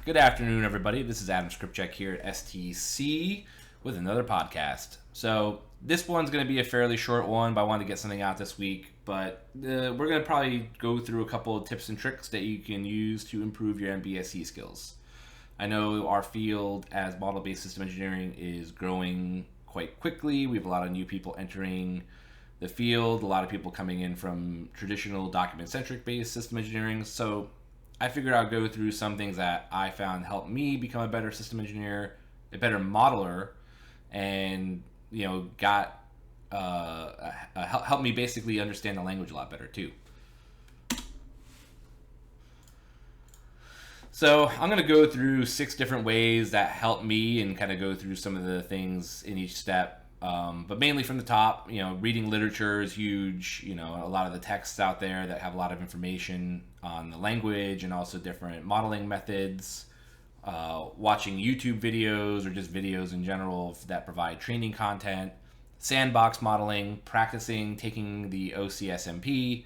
Good afternoon, everybody. This is Adam Scripcheck here at STC with another podcast. So this one's going to be a fairly short one, but I wanted to get something out this week. But we're going to probably go through a couple of tips and tricks that you can use to improve your MBSE skills. I know our field as model-based system engineering is growing quite quickly. We have a lot of new people entering the field, a lot of people coming in from traditional document-centric based system engineering. So I figured I'd go through some things that I found helped me become a better system engineer, a better modeler, and helped me basically understand the language a lot better too. So I'm going to go through 6 different ways that help me and kind of go through some of the things in each step. But mainly from the top, reading literature is huge. A lot of the texts out there that have a lot of information on the language and also different modeling methods. Watching YouTube videos or just videos in general that provide training content. Sandbox modeling, practicing taking the OCSMP,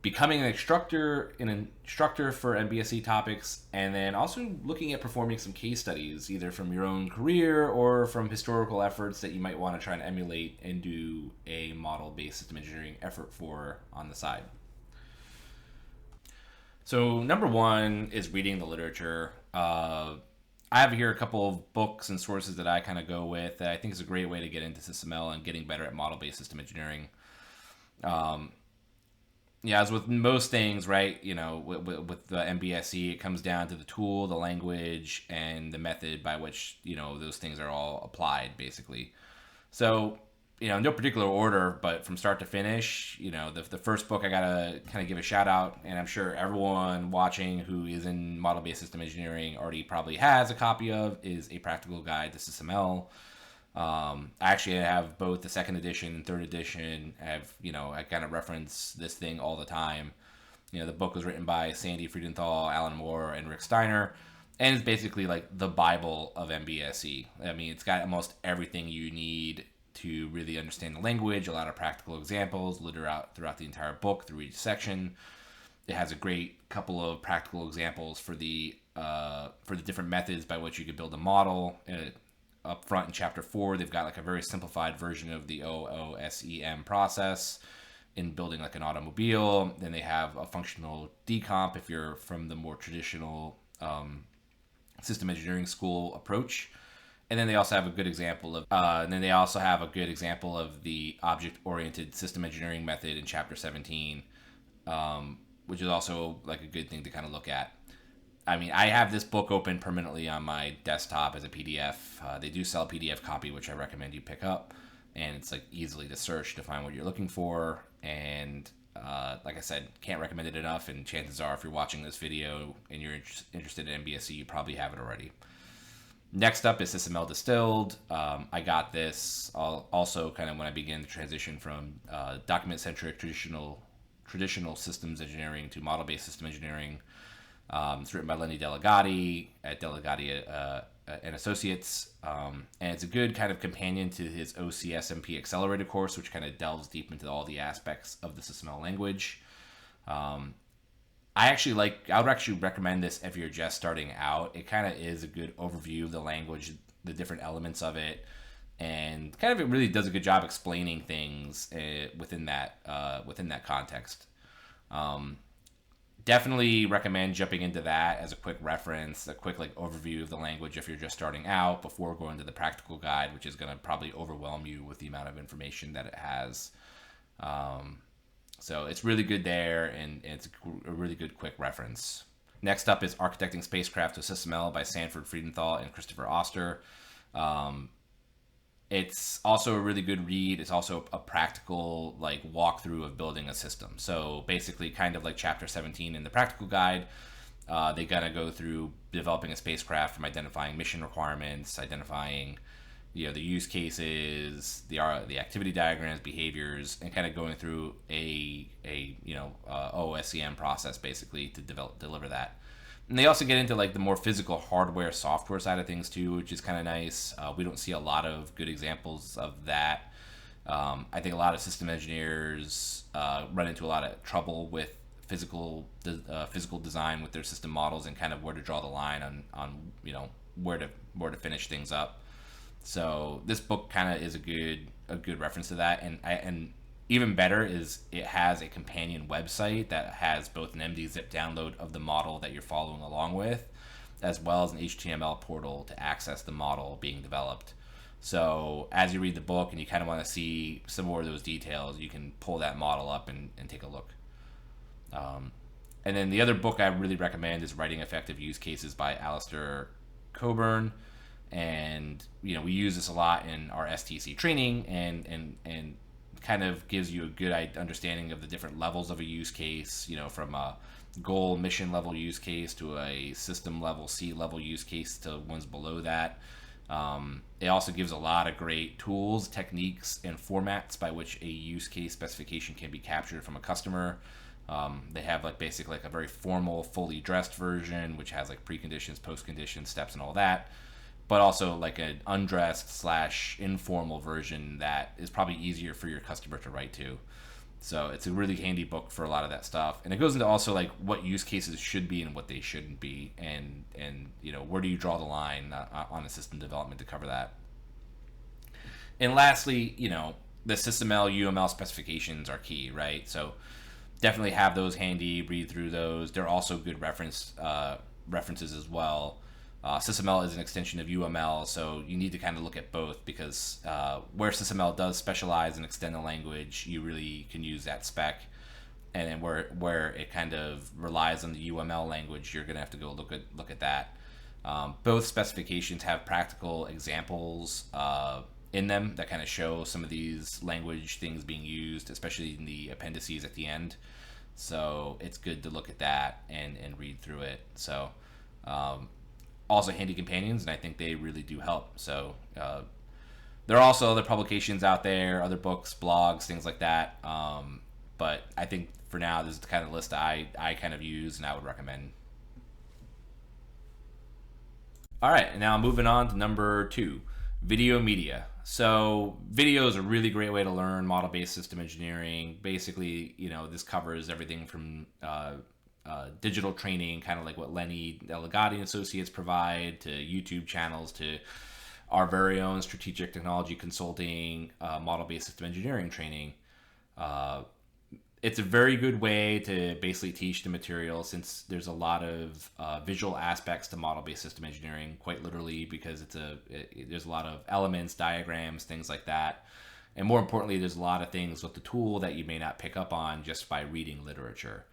becoming an instructor for MBSE topics, and then also looking at performing some case studies, either from your own career or from historical efforts that you might want to try and emulate and do a model-based system engineering effort for on the side. So number 1 is reading the literature. I have here a couple of books and sources that I kind of go with that I think is a great way to get into SysML and getting better at model-based system engineering. As with most things, right, with the MBSE, it comes down to the tool, the language, and the method by which, those things are all applied, basically. So, no particular order, but from start to finish, the first book I got to kind of give a shout out, and I'm sure everyone watching who is in model-based system engineering already probably has a copy of, is A Practical Guide to SysML. I actually have both the 2nd edition and 3rd edition. I kind of reference this thing all the time. The book was written by Sandy Friedenthal, Alan Moore, and Rick Steiner, and it's basically like the Bible of MBSE. I mean, it's got almost everything you need to really understand the language, a lot of practical examples littered throughout the entire book through each section. It has a great couple of practical examples for the different methods by which you could build a model. Up front in chapter 4, they've got like a very simplified version of the OCSMP process in building like an automobile. Then they have a functional decomp if you're from the more traditional system engineering school approach. And then they also have a good example of the object-oriented system engineering method in chapter 17, which is also like a good thing to kind of look at. I mean, I have this book open permanently on my desktop as a PDF. They do sell a PDF copy, which I recommend you pick up. And it's like easily to search to find what you're looking for. And like I said, can't recommend it enough. And chances are, if you're watching this video and you're interested in MBSE, you probably have it already. Next up is SysML Distilled. I got this also kind of when I began the transition from document-centric traditional systems engineering to model-based system engineering. It's written by Lenny Delegati at Delegati and Associates, and it's a good kind of companion to his OCSMP Accelerated course, which kind of delves deep into all the aspects of the SysML language. I would actually recommend this if you're just starting out. It kind of is a good overview of the language, the different elements of it, and kind of it really does a good job explaining things within that context. Definitely recommend jumping into that as a quick reference, a quick overview of the language if you're just starting out before going to the practical guide, which is going to probably overwhelm you with the amount of information that it has. So it's really good there, and it's a really good quick reference. Next up is Architecting Spacecraft with SysML by Sanford Friedenthal and Christopher Oster. It's also a really good read. It's also a practical walkthrough of building a system. So basically kind of like chapter 17 in the practical guide, they gotta go through developing a spacecraft from identifying mission requirements, identifying the use cases, the activity diagrams, behaviors, and kind of going through a OSCM process basically to deliver that. And they also get into the more physical hardware, software side of things too, which is kind of nice. We don't see a lot of good examples of that. I think a lot of system engineers run into a lot of trouble with physical design with their system models and kind of where to draw the line on where to finish things up. So this book kind of is a good reference to that, and even better is it has a companion website that has both an MD zip download of the model that you're following along with, as well as an HTML portal to access the model being developed. So as you read the book and you kind of want to see some more of those details, you can pull that model up and take a look. And then the other book I really recommend is Writing Effective Use Cases by Alistair Coburn. And we use this a lot in our STC training, and kind of gives you a good understanding of the different levels of a use case, from a goal mission level use case to a system level C level use case to ones below that. It also gives a lot of great tools, techniques, and formats by which a use case specification can be captured from a customer. They have basically a very formal, fully dressed version, which has preconditions, postconditions, steps, and all that. But also an undressed / informal version that is probably easier for your customer to write to. So it's a really handy book for a lot of that stuff. And it goes into also what use cases should be and what they shouldn't be, and where do you draw the line on a system development to cover that. And lastly, the SysML, UML specifications are key, right? So definitely have those handy, read through those. They're also good references as well. SysML is an extension of UML, so you need to kind of look at both, because where SysML does specialize and extend the language, you really can use that spec. And then where it kind of relies on the UML language, you're going to have to go look at that. Both specifications have practical examples in them that kind of show some of these language things being used, especially in the appendices at the end. So it's good to look at that and read through it. So also handy companions, and I think they really do help. So there are also other publications out there, other books, blogs, things like that. But I think for now, this is the kind of list I kind of use and I would recommend. All right, and now moving on to number 2, video media. So video is a really great way to learn model-based system engineering. Basically, this covers everything from digital training, kind of like what Lenny Delegati and Associates provide, to YouTube channels, to our very own strategic technology consulting, model-based system engineering training. It's a very good way to basically teach the material, since there's a lot of visual aspects to model-based system engineering, quite literally, because there's a lot of elements, diagrams, things like that. And more importantly, there's a lot of things with the tool that you may not pick up on just by reading literature.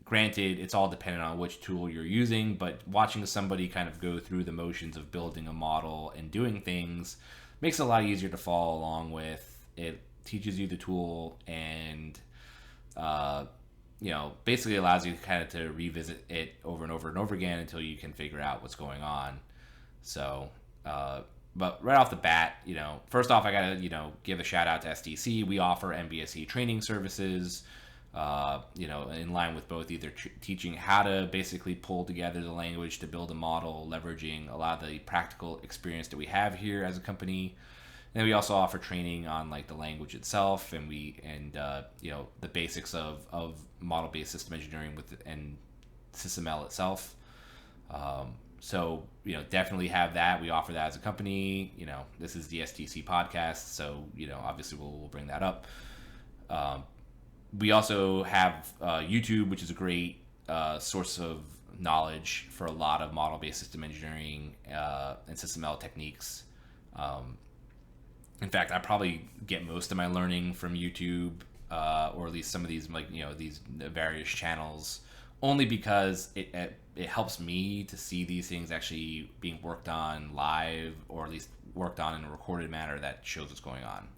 Granted, it's all dependent on which tool you're using, but watching somebody kind of go through the motions of building a model and doing things makes it a lot easier to follow along with. It teaches you the tool, and basically allows you kind of to revisit it over and over and over again until you can figure out what's going on. So but right off the bat, first off, I gotta give a shout out to STC. We offer MBSE training services, in line with both either teaching how to basically pull together the language to build a model, leveraging a lot of the practical experience that we have here as a company. And we also offer training on the language itself, and the basics of model-based system engineering and SysML itself. So definitely have that. We offer that as a company. This is the STC podcast, so obviously we'll bring that up. We also have YouTube, which is a great source of knowledge for a lot of model-based system engineering and SysML techniques. In fact, I probably get most of my learning from YouTube, or at least some of these these various channels, only because it helps me to see these things actually being worked on live, or at least worked on in a recorded manner that shows what's going on.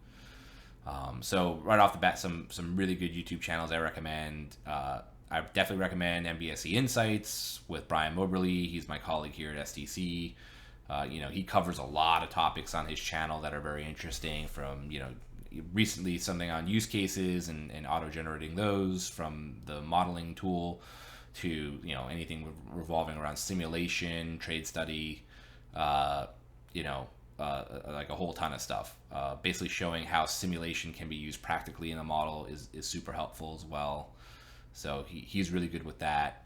So right off the bat, some really good YouTube channels I recommend. I definitely recommend MBSE Insights with Brian Moberly. He's my colleague here at STC. He covers a lot of topics on his channel that are very interesting, from recently something on use cases and auto-generating those from the modeling tool, to anything revolving around simulation, trade study, like a whole ton of stuff. Basically showing how simulation can be used practically in a model is super helpful as well. So he's really good with that.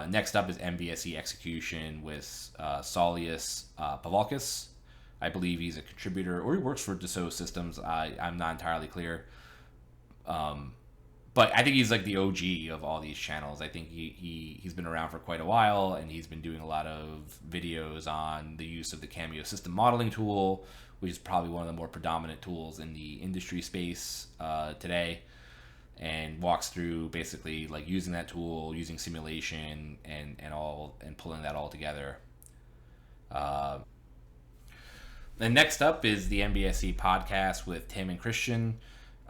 Next up is MBSE execution with Saulius Pavalkis. I believe he's a contributor, or he works for Dassault Systems. I'm not entirely clear. But I think he's like the OG of all these channels. I think he's been around for quite a while, and he's been doing a lot of videos on the use of the Cameo system modeling tool, which is probably one of the more predominant tools in the industry space today, and walks through basically like using that tool, using simulation, and pulling that all together. And next up is the MBSE podcast with Tim and Christian.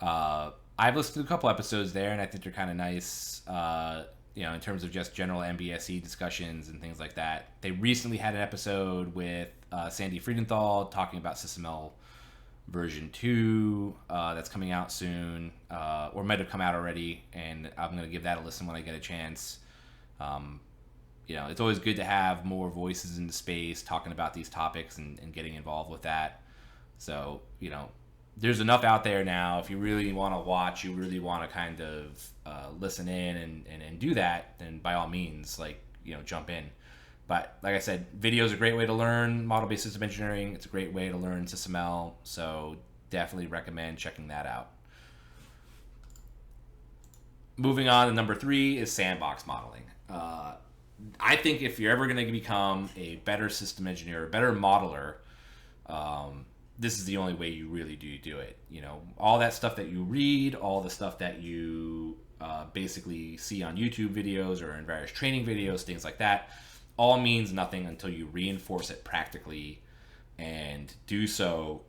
I've listened to a couple episodes there, and I think they're kind of nice, in terms of just general MBSE discussions and things like that. They recently had an episode with Sandy Friedenthal talking about SysML version 2 that's coming out soon, or might have come out already, and I'm going to give that a listen when I get a chance. It's always good to have more voices in the space talking about these topics and getting involved with that. So, there's enough out there now. If you really want to watch, you really want to kind of listen in and do that, then by all means, jump in. But like I said, video is a great way to learn model-based system engineering. It's a great way to learn SysML. So definitely recommend checking that out. Moving on to number 3 is Sandbox Modeling. I think if you're ever going to become a better system engineer, a better modeler, this is the only way you really do it. All that stuff that you read, all the stuff that you basically see on YouTube videos or in various training videos, things like that, all means nothing until you reinforce it practically, and do so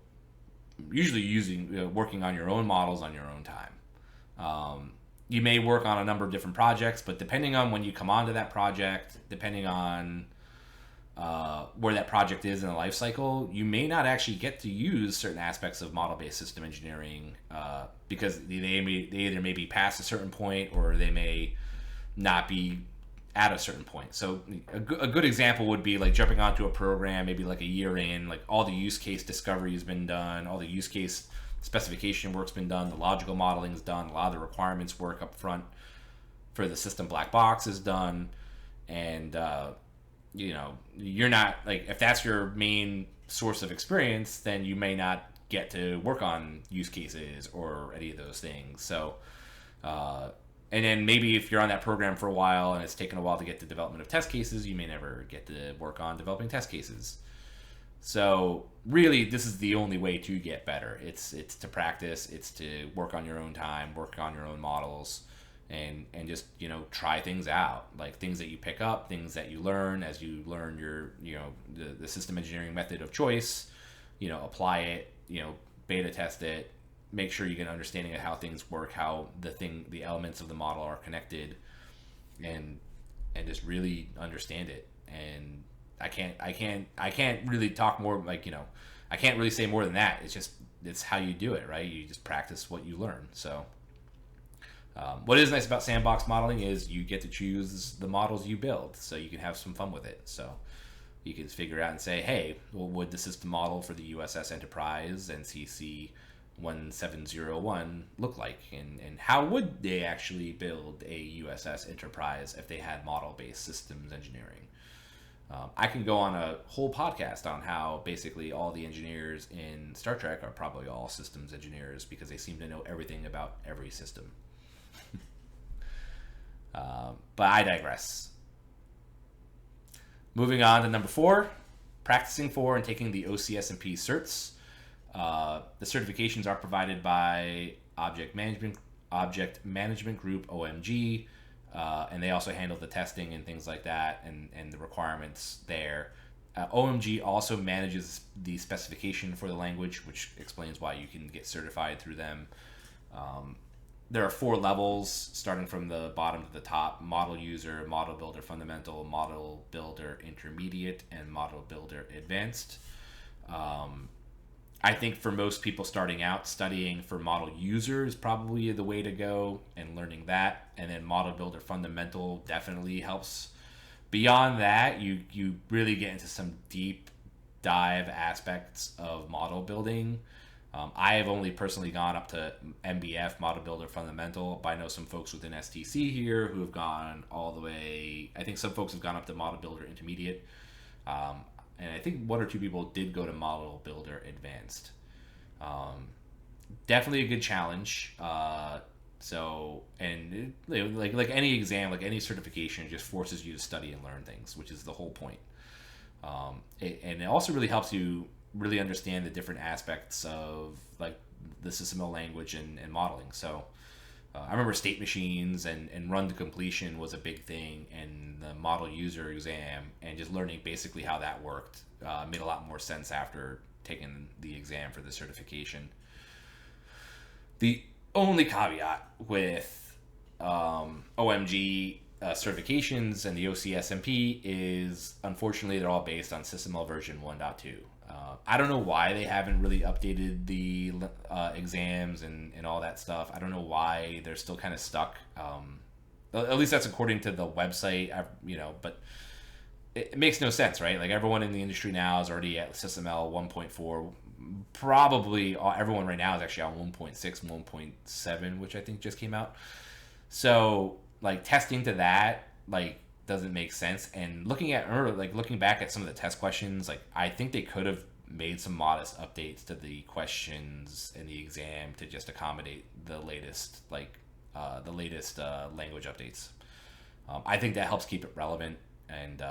usually working on your own models on your own time. You may work on a number of different projects, but depending on when you come onto that project, depending on where that project is in the life cycle, you may not actually get to use certain aspects of model-based system engineering because they either may be past a certain point, or they may not be at a certain point. So a good example would be like jumping onto a program maybe like a year in, like all the use case discovery has been done, all the use case specification work's been done, the logical modeling is done, a lot of the requirements work up front for the system black box is done, and you're not, like, if that's your main source of experience, then you may not get to work on use cases or any of those things. So and then maybe if you're on that program for a while and it's taken a while to get to development of test cases, you may never get to work on developing test cases. So really, this is the only way to get better. It's to practice, it's to work on your own time, work on your own models, and just try things out, like things that you pick up, things that you learn as you learn your the system engineering method of choice. Apply it, beta test it, make sure you get an understanding of how things work, how the elements of the model are connected, and just really understand it. And I can't really talk more, I can't really say more than that. It's how you do it, right? You just practice what you learn. So what is nice about sandbox modeling is you get to choose the models you build, so you can have some fun with it. So you can figure out and say, hey, well, would the system model for the USS Enterprise NCC 1701 look like, and how would they actually build a USS Enterprise if they had model-based systems engineering? I can go on a whole podcast on how basically all the engineers in Star Trek are probably all systems engineers because they seem to know everything about every system. But I digress. Moving on to number 4, practicing for and taking the OCSMP Certs. The certifications are provided by Object Management Group, OMG, and they also handle the testing and things like that, and the requirements there. OMG also manages the specification for the language, which explains why you can get certified through them. There are 4 levels, starting from the bottom to the top: Model User, Model Builder Fundamental, Model Builder Intermediate, and Model Builder Advanced. I think for most people starting out, studying for Model User is probably the way to go, and learning that. And then Model Builder Fundamental definitely helps. Beyond that, you really get into some deep dive aspects of model building I have only personally gone up to MBF, Model Builder Fundamental, but I know some folks within STC here who have gone all the way. I think some folks have gone up to Model Builder Intermediate, um, and I think one or two people did go to Model Builder Advanced. Um, Definitely a good challenge. And like any exam, like any certification, it just forces you to study and learn things, which is the whole point. And it also really helps you really understand the different aspects of like the SysML language and modeling. So I remember state machines and run to completion was a big thing, and the model user exam and just learning basically how that worked made a lot more sense after taking the exam for the certification. The only caveat with OMG certifications and the OCSMP is unfortunately they're all based on SysML version 1.2. I don't know why they haven't really updated the exams and all that stuff. I don't know why they're still kind of stuck. At least that's according to the website, but it makes no sense, right? Like everyone in the industry now is already at SysML 1.4. Probably everyone right now is actually on 1.6, 1.7, which I think just came out. So like testing to that like doesn't make sense. And looking back at some of the test questions, like I think they could have made some modest updates to the questions in the exam to just accommodate the latest language updates. I think that helps keep it relevant and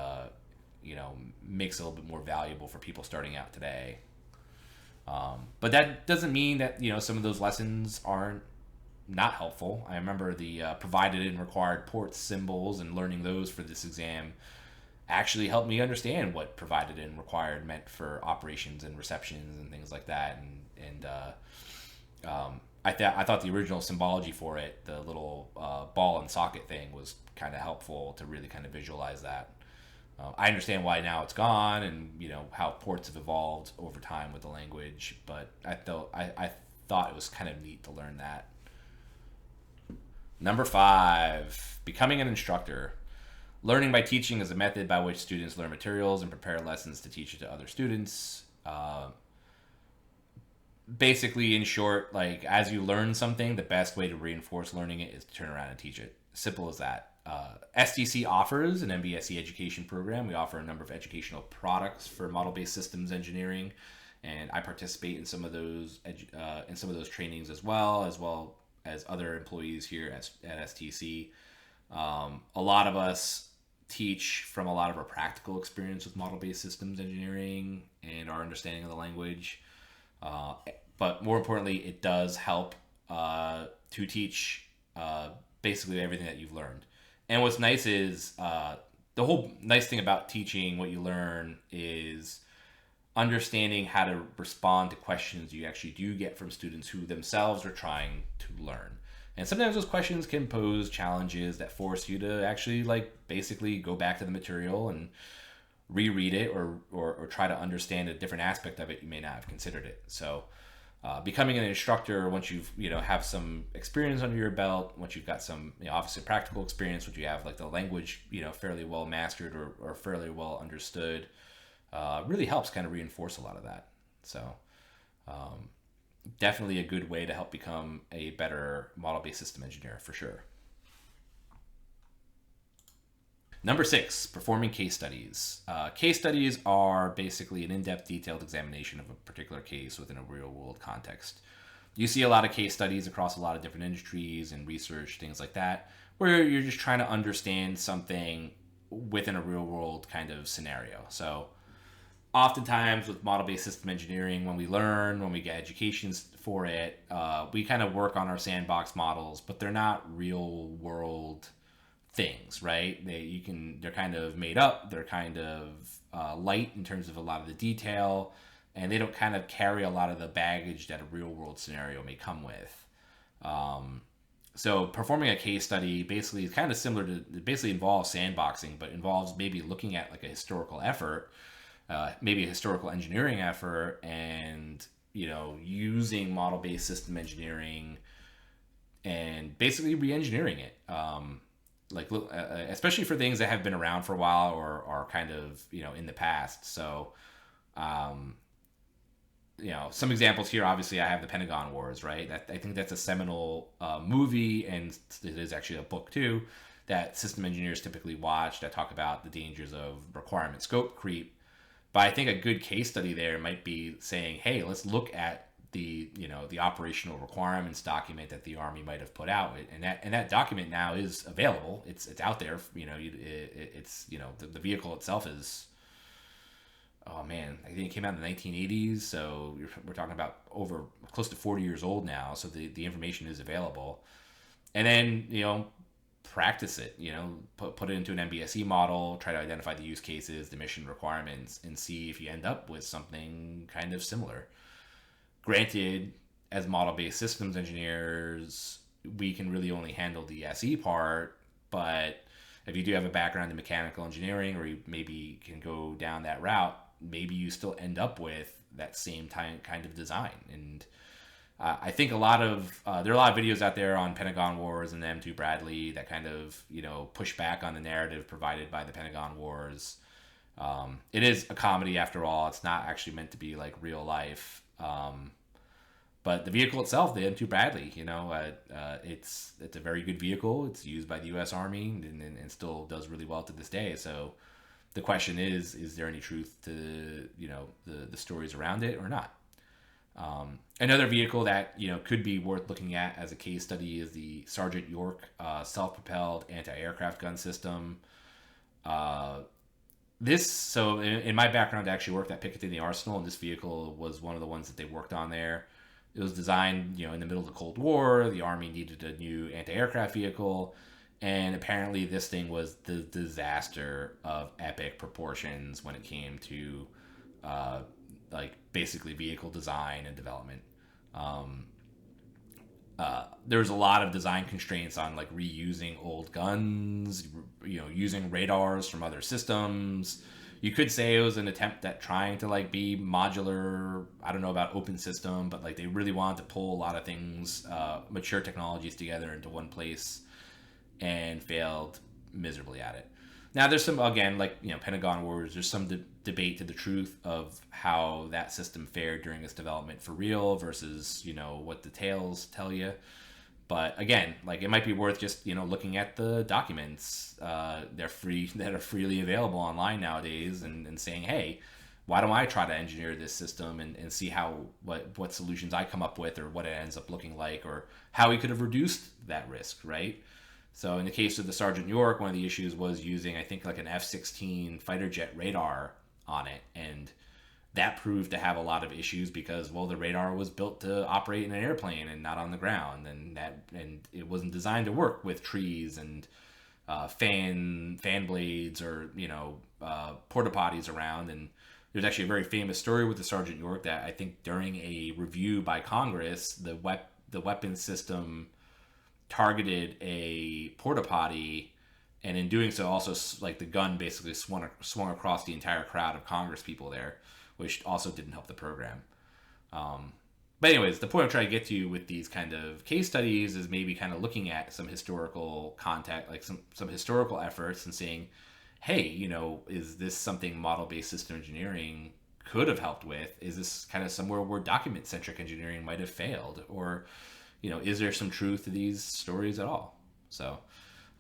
makes it a little bit more valuable for people starting out today. But that doesn't mean that some of those lessons aren't not helpful. I remember the provided and required ports symbols and learning those for this exam actually helped me understand what provided and required meant for operations and receptions and things like that. I thought the original symbology for it, the little ball and socket thing, was kind of helpful to really kind of visualize that. I understand why now it's gone, and how ports have evolved over time with the language. But I thought it was kind of neat to learn that. Number 5, becoming an instructor. Learning by teaching is a method by which students learn materials and prepare lessons to teach it to other students. Basically, in short, like as you learn something, the best way to reinforce learning it is to turn around and teach it. Simple as that. STC offers an MBSE education program. We offer a number of educational products for model-based systems engineering, and I participate in some of those trainings as well as other employees here at STC. A lot of us teach from a lot of our practical experience with model-based systems engineering and our understanding of the language. But more importantly, it does help to teach basically everything that you've learned. And what's nice is the whole nice thing about teaching what you learn is understanding how to respond to questions you actually do get from students who themselves are trying to learn. And sometimes those questions can pose challenges that force you to actually basically go back to the material and reread it or try to understand a different aspect of it you may not have considered it. So becoming an instructor, once you've have some experience under your belt, once you've got some obviously practical experience, once you have the language fairly well mastered or fairly well understood, really helps kind of reinforce a lot of that. So definitely a good way to help become a better model-based system engineer for sure. Number 6, performing case studies. Case studies are basically an in-depth, detailed examination of a particular case within a real-world context. You see a lot of case studies across a lot of different industries and research, things like that, where you're just trying to understand something within a real-world kind of scenario. So oftentimes with model-based system engineering, when we get educations for it, we kind of work on our sandbox models, but they're not real-world things, right? They're kind of made up. They're kind of light in terms of a lot of the detail, and they don't kind of carry a lot of the baggage that a real-world scenario may come with. So performing a case study basically is kind of similar to, it basically involves sandboxing, but involves maybe looking at a historical effort, maybe a historical engineering effort, and using model-based system engineering and basically re-engineering it. Especially for things that have been around for a while or are kind of in the past. So some examples here. Obviously, I have the Pentagon Wars, right? I think that's a seminal movie, and it is actually a book too, that system engineers typically watch that talk about the dangers of requirement scope creep. But I think a good case study there might be saying, hey, let's look at the operational requirements document that the Army might have put out, and that document now is available. It's out there. It's the vehicle itself is, oh man, I think it came out in the 1980s, so we're talking about over close to 40 years old now. So the information is available, and then practice it. Put it into an MBSE model, try to identify the use cases, the mission requirements, and see if you end up with something kind of similar. Granted, as model-based systems engineers, we can really only handle the SE part, but if you do have a background in mechanical engineering, or you maybe can go down that route, maybe you still end up with that same kind of design. And I think there are a lot of videos out there on Pentagon Wars and the M2 Bradley that kind of push back on the narrative provided by the Pentagon Wars. It is a comedy after all. It's not actually meant to be like real life. But the vehicle itself, the M2 Bradley, it's a very good vehicle. It's used by the U.S. Army and still does really well to this day. So the question is there any truth to the stories around it or not? Another vehicle that could be worth looking at as a case study is the Sergeant York self-propelled anti-aircraft gun system. In my background, I actually worked at Picatinny Arsenal, and this vehicle was one of the ones that they worked on there. It was designed, in the middle of the Cold War. The Army needed a new anti-aircraft vehicle, and apparently this thing was the disaster of epic proportions when it came to, basically vehicle design and development. There's a lot of design constraints on reusing old guns, using radars from other systems. You could say it was an attempt at trying to be modular. I don't know about open system, but they really wanted to pull a lot of things, mature technologies together into one place, and failed miserably at it. Now there's some, again, Pentagon Wars, there's some debate to the truth of how that system fared during its development for real versus, what the tales tell you. But again, it might be worth just, looking at the documents that are freely available online nowadays and saying, hey, why don't I try to engineer this system and see what solutions I come up with, or what it ends up looking like, or how we could have reduced that risk, right? So in the case of the Sergeant York, one of the issues was using, I think, an F-16 fighter jet radar on it, and that proved to have a lot of issues because, the radar was built to operate in an airplane and not on the ground, and it wasn't designed to work with trees and fan blades or porta potties around. And there's actually a very famous story with the Sergeant York that I think during a review by Congress, the weapon system targeted a porta potty, and in doing so also the gun basically swung across the entire crowd of Congress people there, which also didn't help the program. But anyways, the point I'm trying to get to with these kind of case studies is maybe kind of looking at some historical context, some historical efforts, and saying, hey, is this something model-based system engineering could have helped with? Is this kind of somewhere where document-centric engineering might have failed? Or is there some truth to these stories at all? So,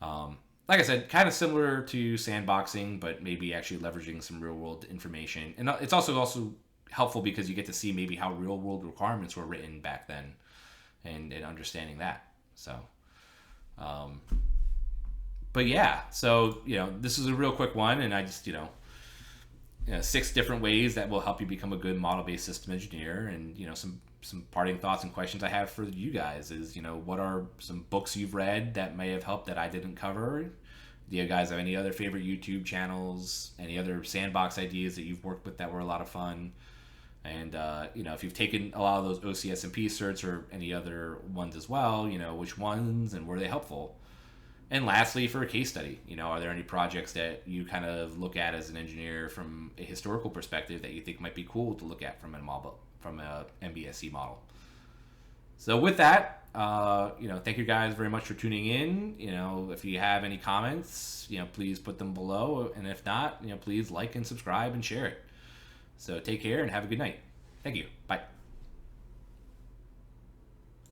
like I said, kind of similar to sandboxing, but maybe actually leveraging some real-world information. And it's also helpful because you get to see maybe how real-world requirements were written back then, and understanding that. So, but yeah, so this is a real quick one, and I just 6 different ways that will help you become a good model-based system engineer, and some parting thoughts and questions I have for you guys is, what are some books you've read that may have helped that I didn't cover? Do you guys have any other favorite YouTube channels, any other sandbox ideas that you've worked with that were a lot of fun? And, if you've taken a lot of those OCSMP certs or any other ones as well, which ones and were they helpful? And lastly, for a case study, are there any projects that you kind of look at as an engineer from a historical perspective that you think might be cool to look at from a MBSE model? So with that, thank you guys very much for tuning in. If you have any comments, please put them below. And if not, please like and subscribe and share it. So take care and have a good night. Thank you. Bye.